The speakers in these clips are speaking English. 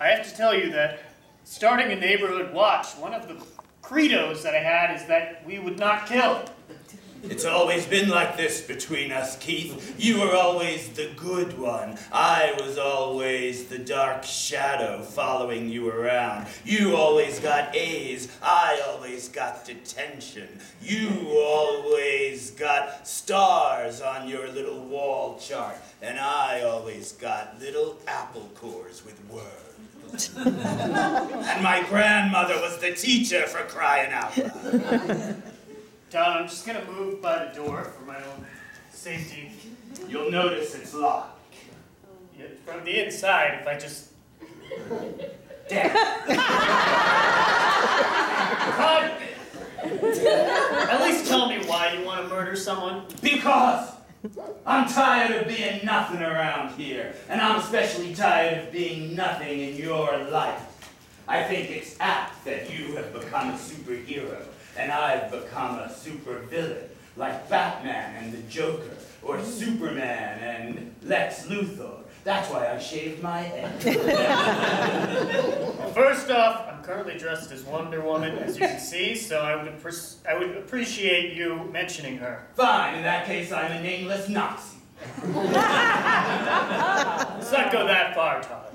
I have to tell you that starting a neighborhood watch, one of the credos that I had is that we would not kill. It's always been like this between us, Keith. You were always the good one. I was always the dark shadow following you around. You always got A's. I always got detention. You always got stars on your little wall chart. And I always got little apple cores with words. And my grandmother was the teacher, for crying out loud. Todd, I'm just going to move by the door for my own safety. You'll notice it's locked. Yeah, from the inside, if I just... Damn. Todd, at least tell me why you want to murder someone. Because I'm tired of being nothing around here, and I'm especially tired of being nothing in your life. I think it's apt that you have become a superhero, and I've become a supervillain, like Batman and the Joker, or Superman and Lex Luthor. That's why I shaved my head. Well, first off, I'm currently dressed as Wonder Woman, as you can see, so I would appreciate you mentioning her. Fine, in that case, I'm a nameless Nazi. Let's not go that far, Todd.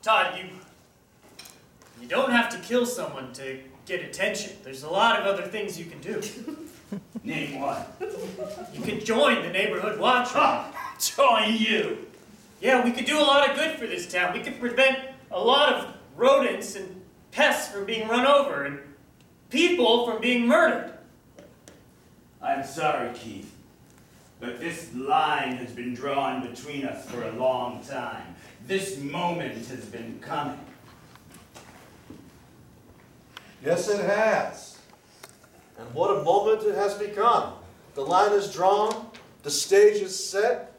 Todd, you don't have to kill someone to get attention. There's a lot of other things you can do. Name one. You could join the neighborhood watch. Join you. Yeah, we could do a lot of good for this town. We could prevent a lot of rodents and pests from being run over and people from being murdered. I'm sorry, Keith, but this line has been drawn between us for a long time. This moment has been coming. Yes, it has. And what a moment it has become. The line is drawn, the stage is set,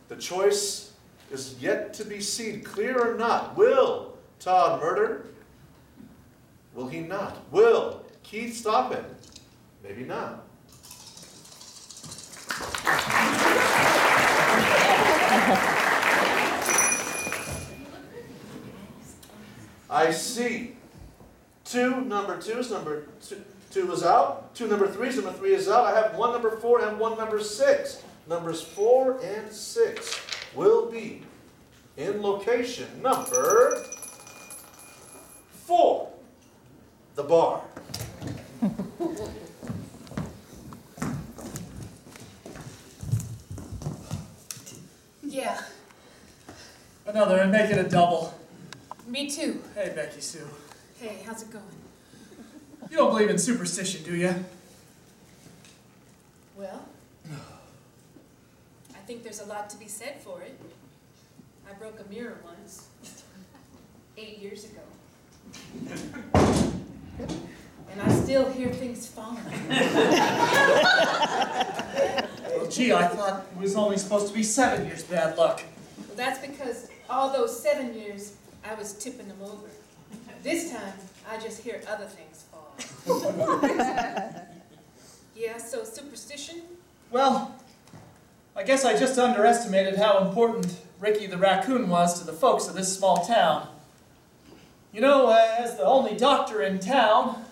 the choice is yet to be seen, clear or not. Will Todd murder? Will he not? Will Keith stop him? Maybe not. I see. Number two is out. Number three is out. I have one number 4 and one number 6. Numbers 4 and 6 will be in location number 4, the bar. Yeah, Another, and make it a double. me too. Hey, Becky Sue. Hey, how's it going? You don't believe in superstition, do you? Well, I think there's a lot to be said for it. I broke a mirror once, 8 years ago. And I still hear things falling. Well, gee, I thought it was only supposed to be 7 years bad luck. Well, that's because all those 7 years, I was tipping them over. This time, I just hear other things fall. Yeah, so superstition? Well, I guess I just underestimated how important Ricky the raccoon was to the folks of this small town. You know, as the only doctor in town,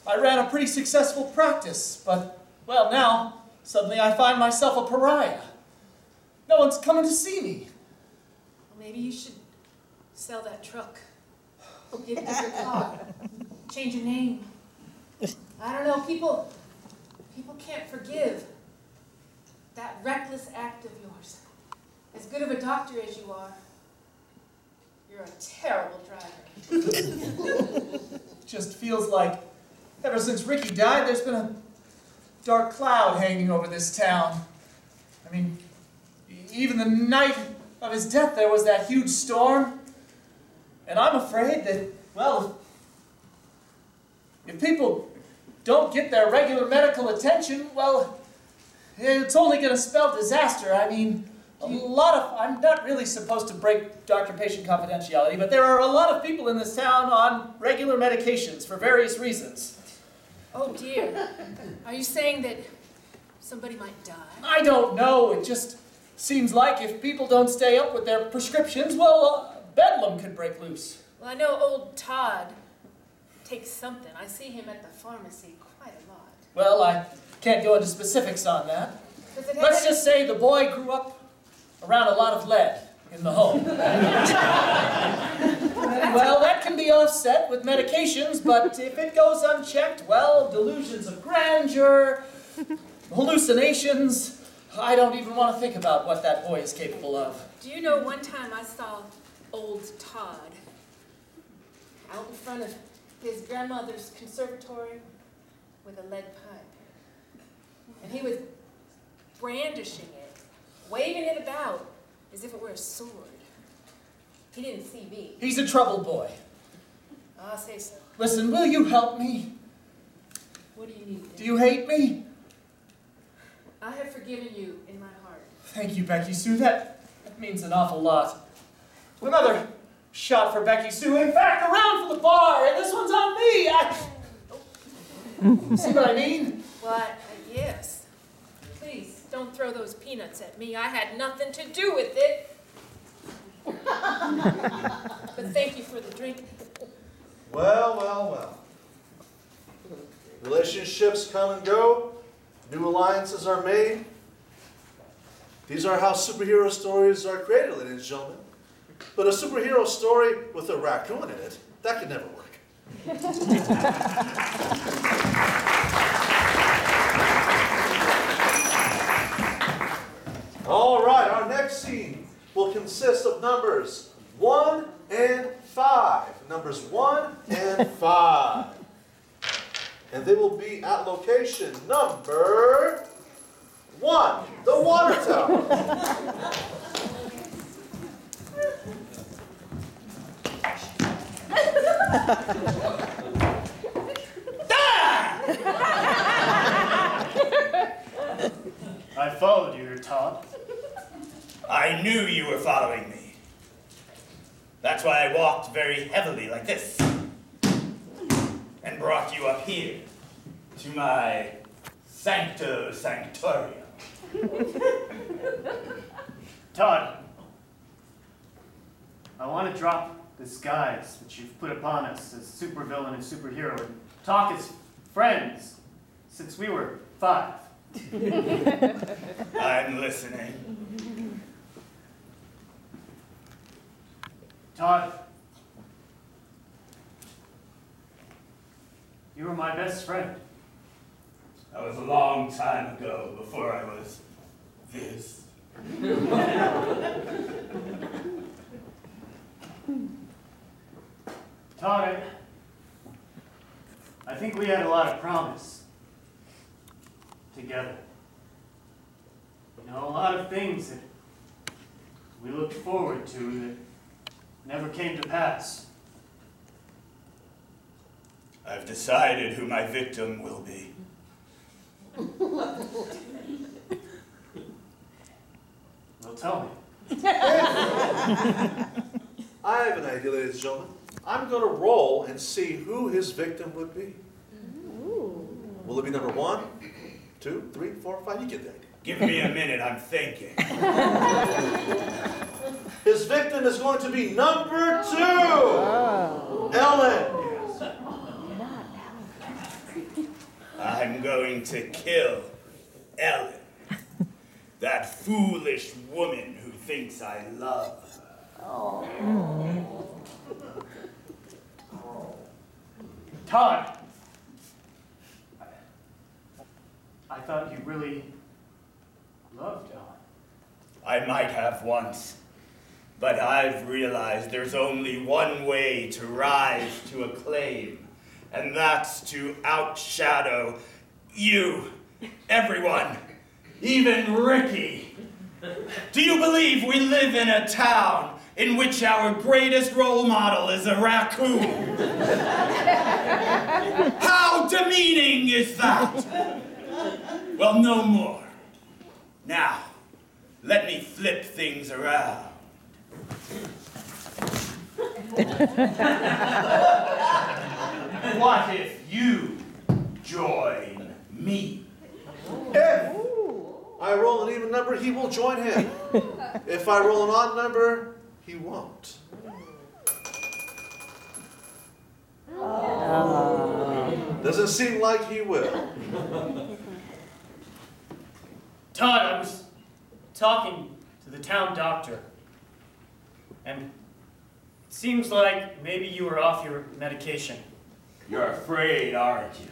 I ran a pretty successful practice, but, well, now, suddenly I find myself a pariah. No one's coming to see me. Well, maybe you should sell that truck. Get a different car. Change your name. I don't know, people can't forgive that reckless act of yours. As good of a doctor as you are, you're a terrible driver. Just feels like ever since Ricky died, there's been a dark cloud hanging over this town. I mean, even the night of his death, there was that huge storm. And I'm afraid that, well, if people don't get their regular medical attention, well, it's only going to spell disaster. I mean, I'm not really supposed to break doctor-patient confidentiality, but there are a lot of people in this town on regular medications for various reasons. Oh dear. Are you saying that somebody might die? I don't know. It just Seems like if people don't stay up with their prescriptions, well, bedlam could break loose. Well, I know old Todd takes something. I see him at the pharmacy quite a lot. Well, I can't go into specifics on that. Does it have Let's any- just say the boy grew up around a lot of lead in the home. Well, that can be offset with medications, but if it goes unchecked, well, delusions of grandeur, hallucinations, I don't even want to think about what that boy is capable of. Do you know one time I saw old Todd out in front of his grandmother's conservatory with a lead pipe. And he was brandishing it, waving it about as if it were a sword. He didn't see me. He's a troubled boy. I'll say so. Listen, will you help me? What do you need? Do you hate me? I have forgiven you in my heart. Thank you, Becky Sue. That means an awful lot. Another shot for Becky Sue. In fact, a round for the bar, and this one's on me. See what I mean? Well, yes. Please, don't throw those peanuts at me. I had nothing to do with it. But thank you for the drink. Well, well, well. Relationships come and go. New alliances are made. These are how superhero stories are created, ladies and gentlemen. But a superhero story with a raccoon in it, that could never work. All right, our next scene will consist of numbers 1 and 5. Numbers 1 and 5. And they will be at location number 1, the water tower. I followed you, Todd. I knew you were following me. That's why I walked very heavily like this and brought you up here to my sancto sanctorium. Todd, I want to drop this guise that you've put upon us as supervillain and superhero and talk as friends since we were 5. I'm listening. Todd, you were my best friend. That was a long time ago, before I was this. Todd, I think we had a lot of promise together. You know, a lot of things that we looked forward to that never came to pass. I've decided who my victim will be. Well, tell me. I have an idea, ladies and gentlemen. I'm going to roll and see who his victim would be. Will it be number 1, 2, 3, 4, 5? You get the idea. Give me a minute, I'm thinking. His victim is going to be number 2, Ellen. I'm going to kill Ellen, that foolish woman who thinks I love her. Todd! I thought you really loved Ellen. I might have once, but I've realized there's only one way to rise to acclaim, and that's to outshadow you, everyone, even Ricky. Do you believe we live in a town in which our greatest role model is a raccoon? How demeaning is that? Well, no more. Now, let me flip things around. What if you join me? If I roll an even number, he will join him. If I roll an odd number, he won't. Doesn't seem like he will. Todd, I was talking to the town doctor, and it seems like maybe you were off your medication. You're afraid, aren't you?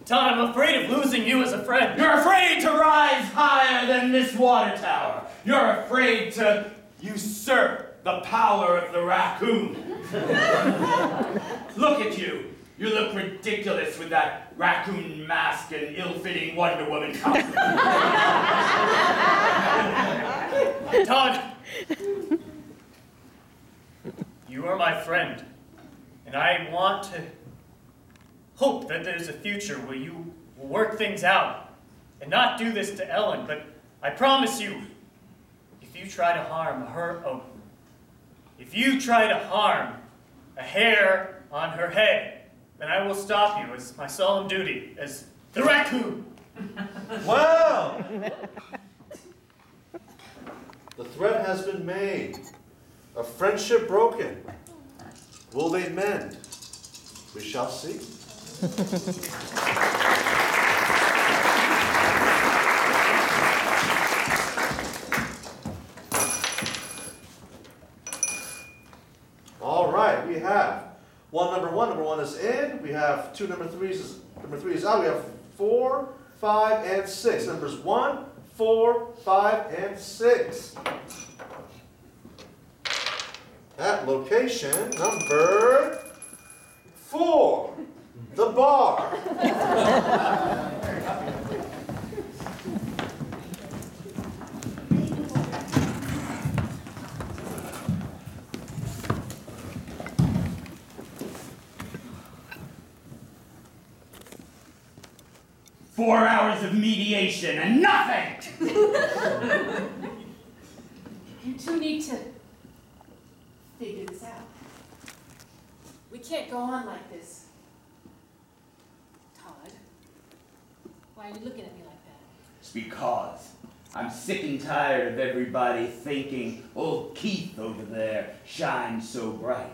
Todd, I'm afraid of losing you as a friend. You're afraid to rise higher than this water tower. You're afraid to usurp the power of the raccoon. Look at you. You look ridiculous with that raccoon mask and ill-fitting Wonder Woman costume. Todd, you are my friend, and I want to hope that there's a future where you will work things out and not do this to Ellen, but I promise you, if you try to harm a hair on her head, then I will stop you as my solemn duty as the raccoon. Well, the threat has been made. A friendship broken. Will they mend? We shall see. All right, we have number one is in. We have number three is out. We have 4, 5, and 6. Numbers 1, 4, 5, and 6. At location number 4, the bar. 4 hours of mediation and nothing! You two need to figure this out. We can't go on like this. Todd, why are you looking at me like that? It's because I'm sick and tired of everybody thinking old Keith over there shines so bright.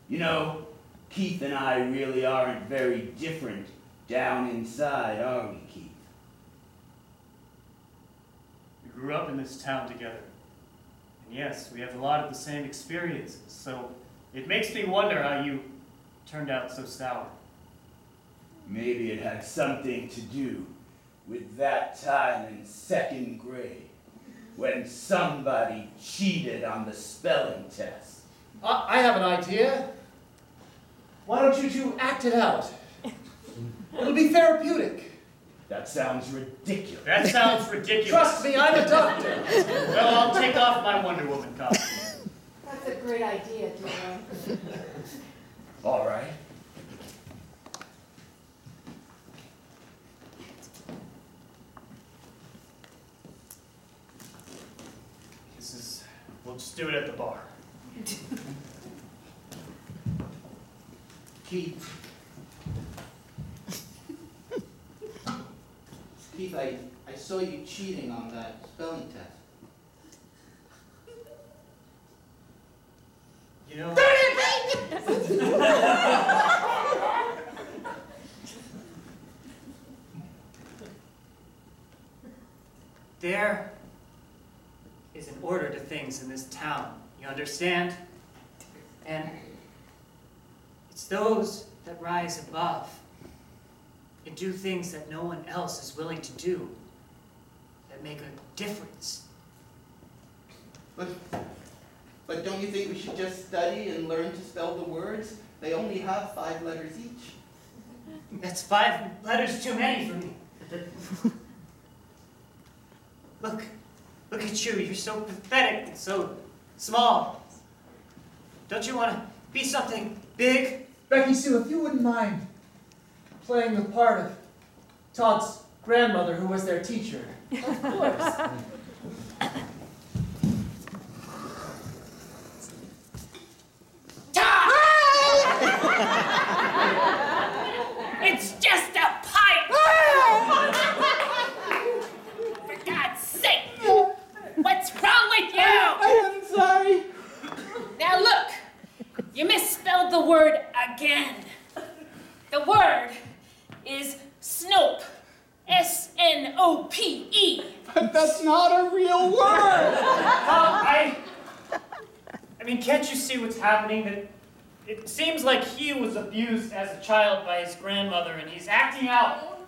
You know, Keith and I really aren't very different down inside, are we, Keith? We grew up in this town together. And yes, we have a lot of the same experiences, so it makes me wonder how you turned out so sour. Maybe it had something to do with that time in 2nd grade when somebody cheated on the spelling test. I have an idea. Why don't you two act it out? It'll be therapeutic. That sounds ridiculous. That sounds ridiculous. Trust me, I'm a doctor. Well, I'll take off my Wonder Woman costume. That's a great idea, Jerome. All right. We'll just do it at the bar. Keith. Keith, I saw you cheating on that spelling test. You know... There is an order to things in this town, you understand? And it's those that rise above and do things that no one else is willing to do that make a difference. But don't you think we should just study and learn to spell the words? They only have 5 letters each. That's 5 letters too many for me. Look at you, you're so pathetic and so small. Don't you want to be something big? Becky Sue, if you wouldn't mind playing the part of Todd's grandmother who was their teacher. Of course. It's just a pipe! word again. The word is Snope. S-N-O-P-E. But that's not a real word! I mean, can't you see what's happening? That it seems like he was abused as a child by his grandmother and he's acting out.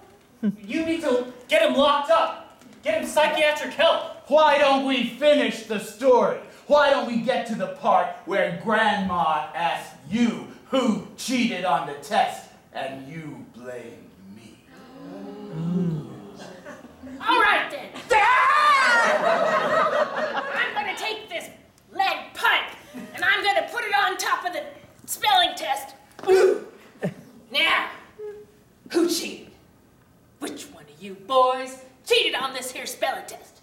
You need to get him locked up. Get him psychiatric help. Why don't we finish the story? Why don't we get to the part where Grandma asks you who cheated on the test and you blame me? All right then. I'm going to take this lead pipe and I'm going to put it on top of the spelling test. Now, who cheated? Which one of you boys cheated on this here spelling test?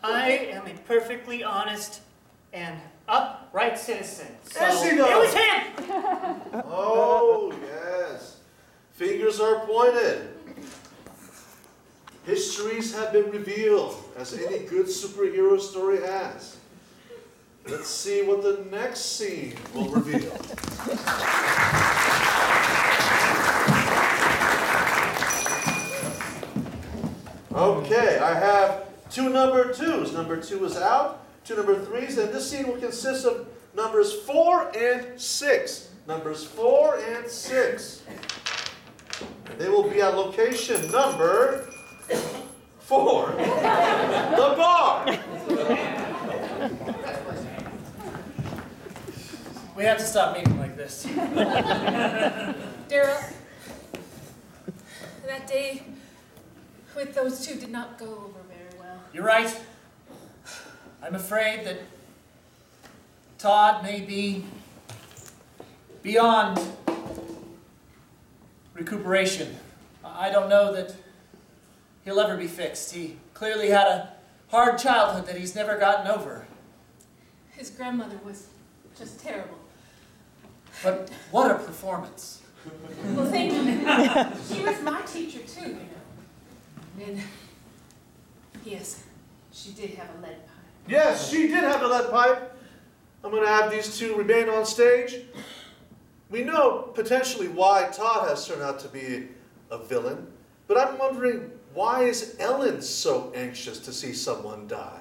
I am a perfectly honest and upright citizen. So Yes, he it does. was him! Oh, yes. Fingers are pointed. Histories have been revealed, as any good superhero story has. Let's see what the next scene will reveal. Okay, I have 2 number 2s. Number 2 is out, 2 number 3s, and this scene will consist of numbers 4 and 6. Numbers 4 and 6. They will be at location number 4. The bar. We have to stop meeting like this. Daryl, that day with those two did not go over very well. You're right. I'm afraid that Todd may be beyond recuperation. I don't know that he'll ever be fixed. He clearly had a hard childhood that he's never gotten over. His grandmother was just terrible. But what a performance. Well, thank you. She was my teacher too, you know. And yes, she did have a lead pipe. Yes, she did have a lead pipe. I'm going to have these two remain on stage. We know potentially why Todd has turned out to be a villain, but I'm wondering, why is Ellen so anxious to see someone die?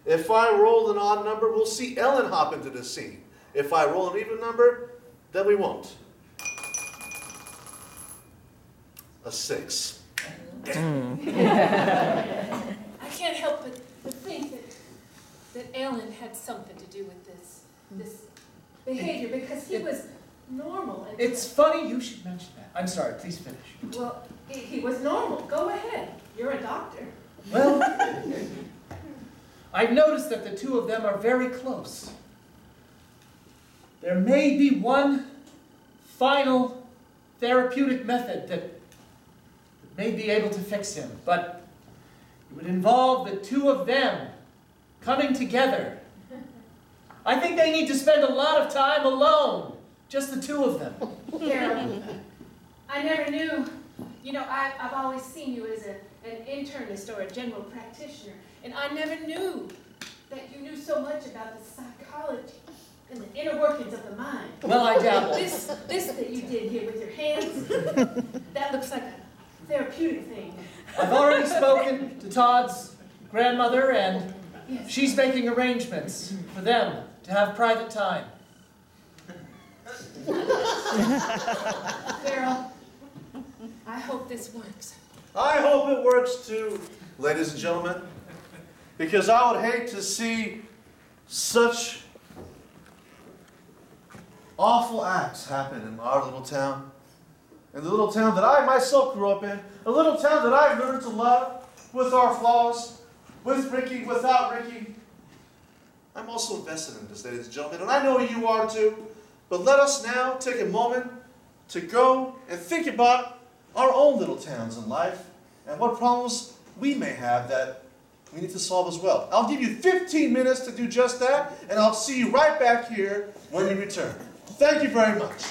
If I roll an odd number, we'll see Ellen hop into the scene. If I roll an even number, then we won't. A 6. I can't help but think that Ellen had something to do with this behavior, because he was normal. And It's funny you should mention that. I'm sorry, please finish. well, he was normal. Go ahead. You're a doctor. Well, I've noticed that the two of them are very close. There may be one final therapeutic method that may be able to fix him, but it would involve the two of them coming together. I think they need to spend a lot of time alone, just the two of them. Daryl, I never knew. You know, I've always seen you as an internist or a general practitioner, and I never knew that you knew so much about the psychology and the inner workings of the mind. Well, I dabble. This that you did here with your hands, that looks like a therapeutic thing. I've already spoken to Todd's grandmother, and Yes. she's making arrangements for them to have private time. Daryl, I hope this works. I hope it works too, ladies and gentlemen, because I would hate to see such awful acts happen in our little town. In the little town that I myself grew up in, a little town that I've learned to love, with our flaws, with Ricky, without Ricky. I'm also invested in this, ladies and gentlemen, and I know you are too. But let us now take a moment to go and think about our own little towns in life and what problems we may have that we need to solve as well. I'll give you 15 minutes to do just that, and I'll see you right back here when we return. Thank you very much.